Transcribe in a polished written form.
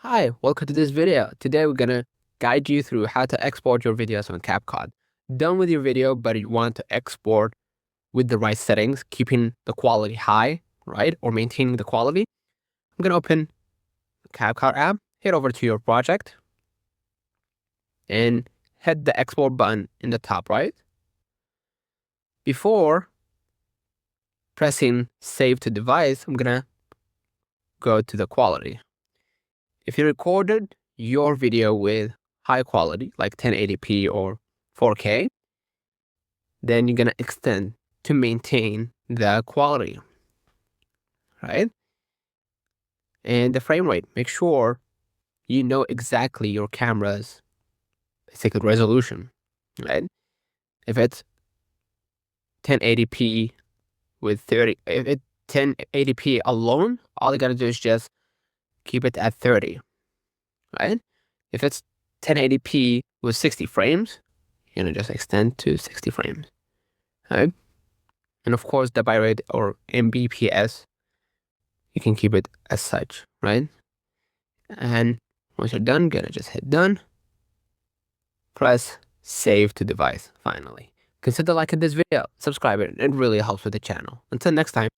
Hi, welcome to this video. Today we're gonna guide you through how to export your videos on CapCut. Done with your video, but you want to export with the right settings, keeping the quality high, right? Or maintaining the quality. I'm gonna open the CapCut app, head over to your project, and hit the export button in the top right. Before pressing save to device, I'm gonna go to the quality. If you recorded your video with high quality, like 1080p or 4K, then you're gonna extend to maintain the quality, right? And the frame rate, make sure you know exactly your camera's basic resolution, right? If it's 1080p with 30, if it's 1080p alone, all you gotta do is just keep it at 30, right? If it's 1080p with 60 frames, you're gonna just extend to 60 frames, right? And of course, the bitrate or Mbps, you can keep it as such, right? And once you're done, gonna just hit done. Press save to device finally. Consider liking this video, subscribe it really helps with the channel. Until next time.